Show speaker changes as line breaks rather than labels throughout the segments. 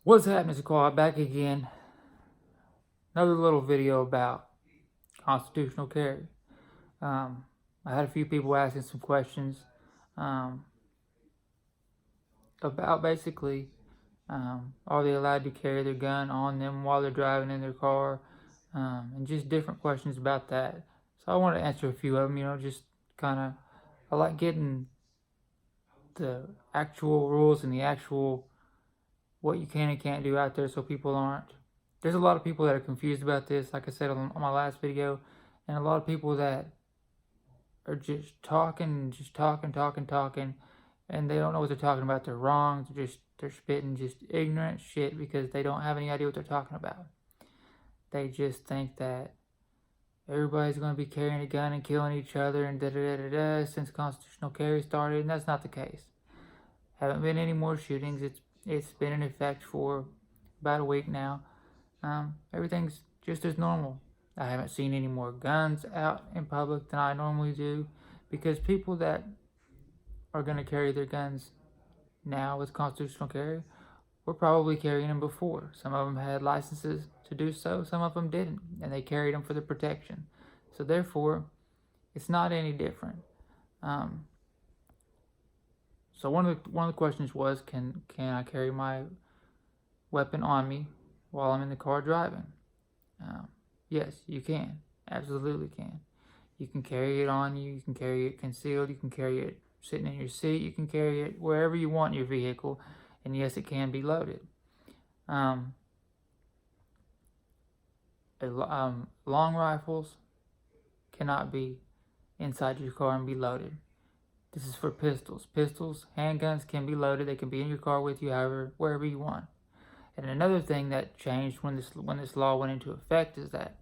What's happening, squad? Back again. Another little video about constitutional carry. Um, I had a few people asking some questions um, about basically are they allowed to carry their gun on them while they're driving in their car, and just different questions about that. So I want to answer a few of them. Just kind of I like getting the actual rules and the actual what you can and can't do out there, so people aren't. There's a lot of people that are confused about this, like I said on my last video, and a lot of people that are just talking, and they don't know what they're talking about. They're wrong. They're spitting just ignorant shit because they don't have any idea what they're talking about. They just think that everybody's going to be carrying a gun and killing each other and da da da da since constitutional carry started, and that's not the case. Haven't been any more shootings. It's been in effect for about a week now. Everything's just as normal. I haven't seen any more guns out in public than I normally do, because people that are going to carry their guns now with constitutional carry were probably carrying them before. Some of them had licenses to do so, some of them didn't, and they carried them for the protection. So therefore, it's not any different. So one of the questions was, can I carry my weapon on me while I'm in the car driving? Yes, you can. Absolutely can. You can carry it on you. You can carry it concealed. You can carry it sitting in your seat. You can carry it wherever you want in your vehicle. And yes, it can be loaded. Long rifles cannot be inside your car and be loaded. This is for pistols. Pistols, handguns can be loaded. They can be in your car with you, wherever you want. And another thing that changed when this law went into effect is that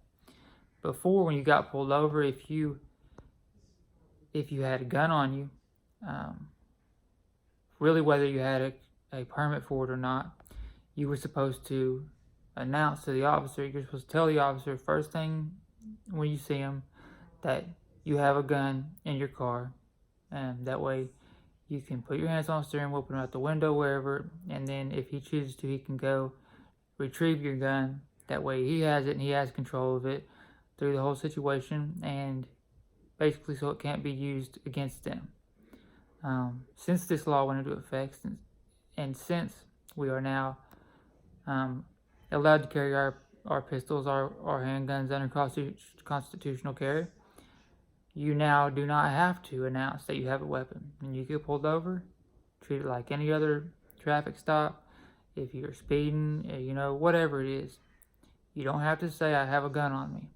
before, when you got pulled over, if you had a gun on you, really whether you had a permit for it or not, you were supposed to announce to the officer. You're supposed to tell the officer first thing when you see him that you have a gun in your car, and that way you can put your hands on the steering wheel, put them out the window, wherever, and then if he chooses to, he can go retrieve your gun. That way he has it and he has control of it through the whole situation, and basically so it can't be used against them. Since this law went into effect, and since we are now allowed to carry our pistols, our handguns under constitutional carry, you now do not have to announce that you have a weapon. When you get pulled over, treat it like any other traffic stop. If you're speeding, whatever it is, you don't have to say, I have a gun on me.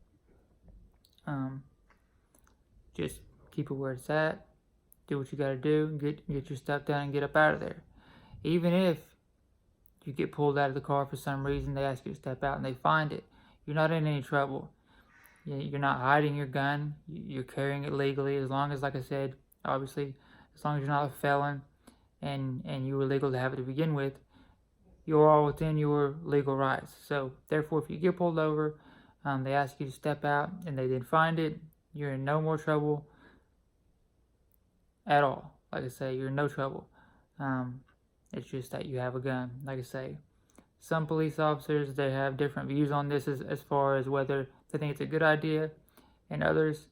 Just keep it where it's at. Do what you got to do. Get your stuff done and get up out of there. Even if you get pulled out of the car for some reason, they ask you to step out and they find it, you're not in any trouble. You're not hiding your gun. You're carrying it legally, as long as, like I said, obviously, as long as you're not a felon and you were legal to have it to begin with, you're all within your legal rights. So therefore, if you get pulled over, they ask you to step out and they then find it, you're in no more trouble at all. Like I say, you're in no trouble. It's just that you have a gun. Like I say, some police officers, they have different views on this as far as whether they think it's a good idea, and others,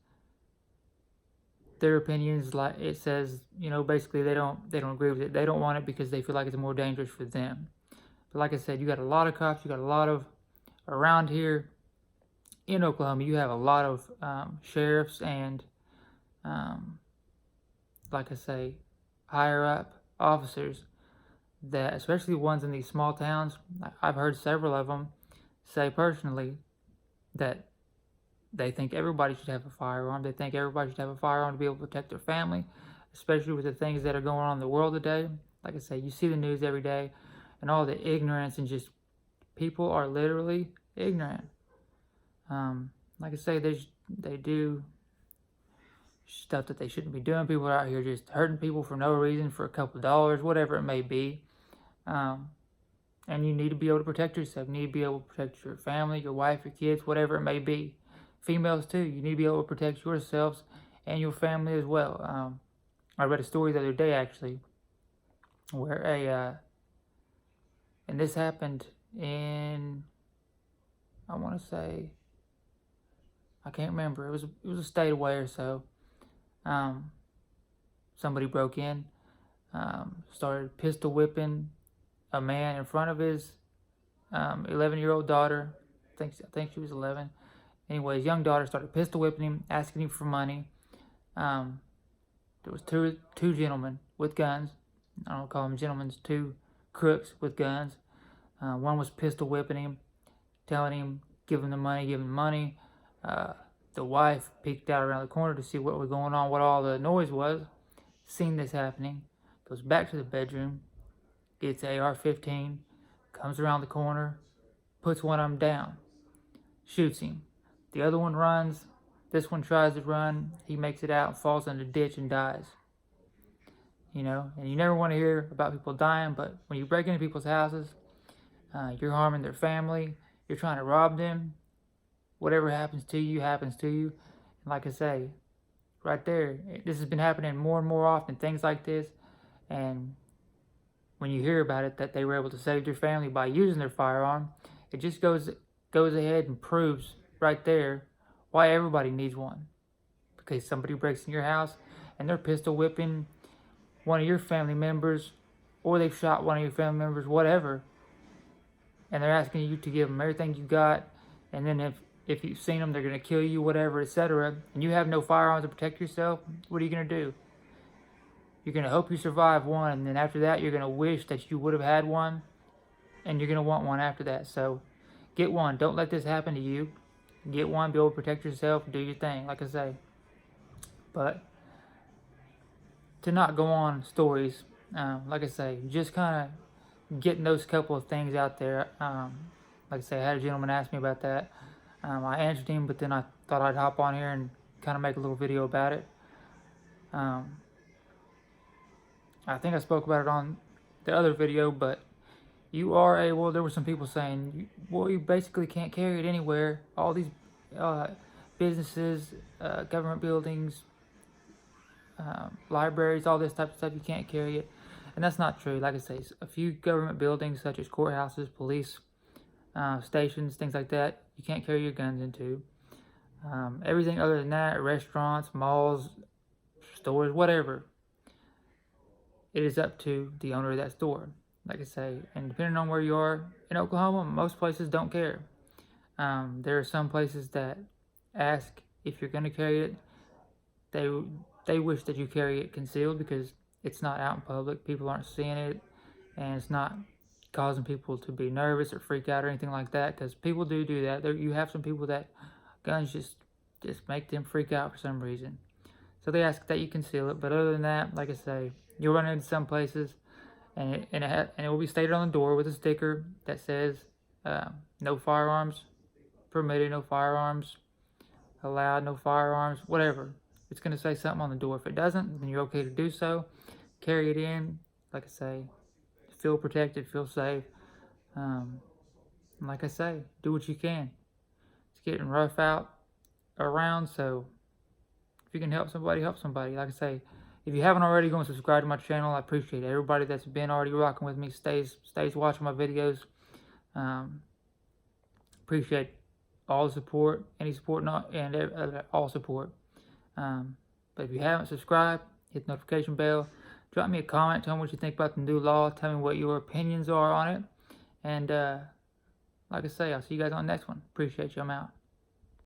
their opinions, like it says, basically they don't agree with it. They don't want it because they feel like it's more dangerous for them. But like I said, you got a lot of cops. You got a lot of, around here in Oklahoma, you have a lot of sheriffs and, like I say, higher up officers that, especially ones in these small towns, I've heard several of them say personally that they think everybody should have a firearm. They think everybody should have a firearm to be able to protect their family, especially with the things that are going on in the world today. Like I say, you see the news every day and all the ignorance, and just people are literally ignorant. Like I say, they do stuff that they shouldn't be doing. People are out here just hurting people for no reason, for a couple of dollars, whatever it may be. And you need to be able to protect yourself. You need to be able to protect your family, your wife, your kids, whatever it may be. Females too, you need to be able to protect yourselves and your family as well. I read a story the other day, actually, where And this happened in, I want to say, I can't remember. It was a state away or so. Somebody broke in, started pistol whipping a man in front of his 11-year-old daughter. I think she was 11. Anyways, young daughter started pistol whipping him, asking him for money. There was two gentlemen with guns. I don't call them gentlemen, two crooks with guns. One was pistol whipping him, telling him, give him the money. The wife peeked out around the corner to see what was going on, what all the noise was. Seen this happening, goes back to the bedroom, gets AR-15, comes around the corner, puts one of them down, shoots him. The other one runs. This one tries to run. He makes it out, falls in the ditch, and dies. You know, and you never want to hear about people dying, but when you break into people's houses, you're harming their family, you're trying to rob them. Whatever happens to you, happens to you. And like I say, right there, this has been happening more and more often, things like this. And when you hear about it, that they were able to save their family by using their firearm, it just goes ahead and proves right there why everybody needs one. Because somebody breaks in your house and they're pistol whipping one of your family members, or they've shot one of your family members, whatever, and they're asking you to give them everything you got, and then if you've seen them, they're going to kill you, whatever, etc., and you have no firearms to protect yourself, what are you going to do? You're going to hope you survive one, and then after that, you're going to wish that you would have had one, and you're going to want one after that. So get one. Don't let this happen to you. Get one, be able to protect yourself, do your thing, like I say. But to not go on stories, like I say, just kind of getting those couple of things out there. Like I say, I had a gentleman ask me about that. I answered him, but then I thought I'd hop on here and kind of make a little video about it. I think I spoke about it on the other video, but you are able, there were some people saying, well, you basically can't carry it anywhere. All these businesses, government buildings, libraries, all this type of stuff, you can't carry it. And that's not true. Like I say, a few government buildings such as courthouses, police stations, things like that, you can't carry your guns into. Everything other than that, restaurants, malls, stores, whatever, it is up to the owner of that store. Like I say, and depending on where you are in Oklahoma, most places don't care. There are some places that ask if you're going to carry it. They wish that you carry it concealed because it's not out in public. People aren't seeing it, and it's not causing people to be nervous or freak out or anything like that. Because people do that. You have some people that guns just make them freak out for some reason. So they ask that you conceal it. But other than that, like I say, you'll run into some places, and it will be stated on the door with a sticker that says no firearms permitted, no firearms allowed, no firearms, whatever. It's going to say something on the door. If it doesn't, then you're okay to do so. Carry it in. Like I say, feel protected, feel safe. And like I say, do what you can. It's getting rough out around, so if you can help somebody, help somebody. Like I say, if you haven't already, go and subscribe to my channel. I appreciate it. Everybody that's been already rocking with me, stays watching my videos. Appreciate all the support, any support, and all support. But if you haven't subscribed, hit the notification bell. Drop me a comment. Tell me what you think about the new law. Tell me what your opinions are on it. And like I say, I'll see you guys on the next one. Appreciate you. I'm out.